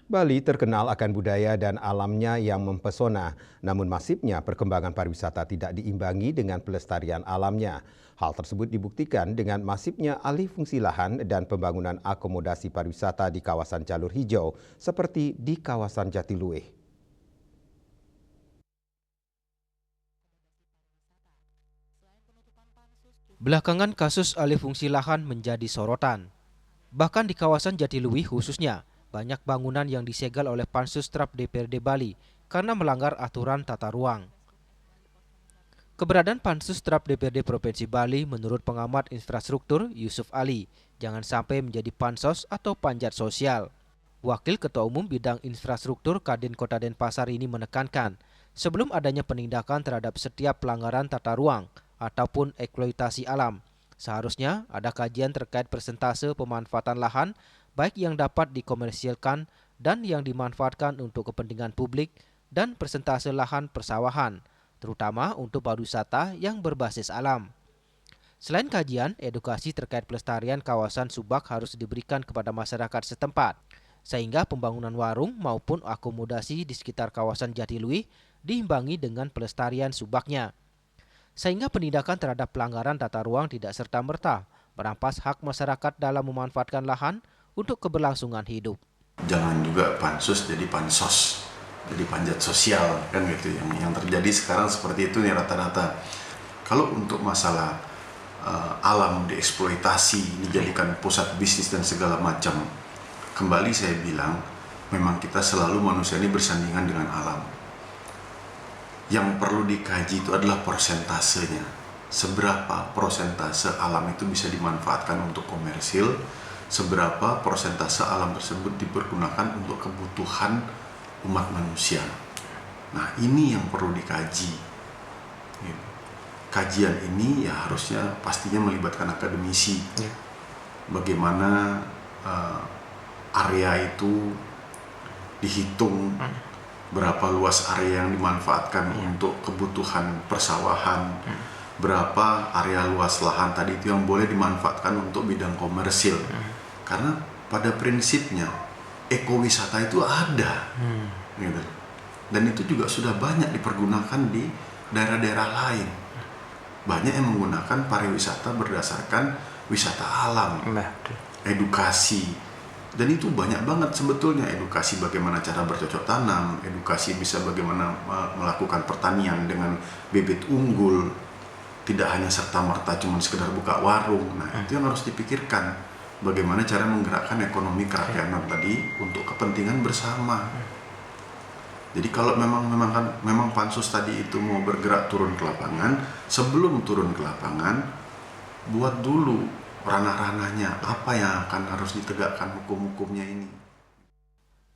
Bali terkenal akan budaya dan alamnya yang mempesona, namun masifnya perkembangan pariwisata tidak diimbangi dengan pelestarian alamnya. Hal tersebut dibuktikan dengan masifnya alih fungsi lahan dan pembangunan akomodasi pariwisata di kawasan jalur hijau, seperti di kawasan Jatiluwih. Belakangan kasus alih fungsi lahan menjadi sorotan. Bahkan di kawasan Jatiluwih khususnya, banyak bangunan yang disegel oleh Pansus Trap DPRD Bali karena melanggar aturan tata ruang. Keberadaan Pansus Trap DPRD Provinsi Bali menurut pengamat infrastruktur Yusuf Ali, jangan sampai menjadi pansos atau panjat sosial. Wakil Ketua Umum Bidang Infrastruktur Kadin Kota Denpasar ini menekankan, sebelum adanya penindakan terhadap setiap pelanggaran tata ruang ataupun eksploitasi alam, seharusnya ada kajian terkait persentase pemanfaatan lahan, baik yang dapat dikomersilkan dan yang dimanfaatkan untuk kepentingan publik, dan persentase lahan persawahan, terutama untuk pariwisata yang berbasis alam. Selain kajian, edukasi terkait pelestarian kawasan subak harus diberikan kepada masyarakat setempat, sehingga pembangunan warung maupun akomodasi di sekitar kawasan Jatiluwih diimbangi dengan pelestarian subaknya. Sehingga penindakan terhadap pelanggaran tata ruang tidak serta-merta merampas hak masyarakat dalam memanfaatkan lahan untuk keberlangsungan hidup. Jangan juga pansus jadi pansos, jadi panjat sosial kan gitu. Yang terjadi sekarang seperti itu nih rata-rata. Kalau untuk masalah alam dieksploitasi, dijadikan pusat bisnis dan segala macam, kembali saya bilang, memang kita selalu manusia ini bersandingan dengan alam. Yang perlu dikaji itu adalah persentasenya. Seberapa persentase alam itu bisa dimanfaatkan untuk komersil, seberapa persentase alam tersebut dipergunakan untuk kebutuhan umat manusia. Nah, ini yang perlu dikaji. Kajian ini ya harusnya pastinya melibatkan akademisi. Bagaimana area itu dihitung, berapa luas area yang dimanfaatkan untuk kebutuhan persawahan, berapa area luas lahan tadi itu yang boleh dimanfaatkan untuk bidang komersil. Karena pada prinsipnya ekowisata itu ada, gitu. Dan itu juga sudah banyak dipergunakan di daerah-daerah lain. Banyak yang menggunakan pariwisata berdasarkan wisata alam, edukasi, dan itu banyak banget sebetulnya. Edukasi bagaimana cara bercocok tanam, edukasi bisa bagaimana melakukan pertanian dengan bibit unggul, tidak hanya serta-merta cuma sekedar buka warung. Nah, itu yang harus dipikirkan, bagaimana cara menggerakkan ekonomi kerakyatan tadi untuk kepentingan bersama. Jadi kalau memang pansus tadi itu mau bergerak turun ke lapangan, sebelum turun ke lapangan, buat dulu ranah-ranahnya, apa yang akan harus ditegakkan hukum-hukumnya ini.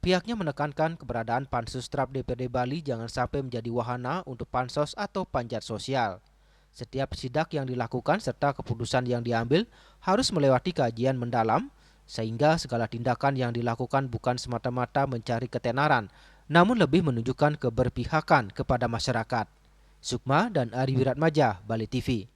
Pihaknya menekankan keberadaan Pansus Trap DPRD Bali jangan sampai menjadi wahana untuk pansos atau panjat sosial. Setiap sidak yang dilakukan serta keputusan yang diambil harus melewati kajian mendalam, sehingga segala tindakan yang dilakukan bukan semata-mata mencari ketenaran, namun lebih menunjukkan keberpihakan kepada masyarakat. Sukma dan Ari Wiratmaja, Bali TV.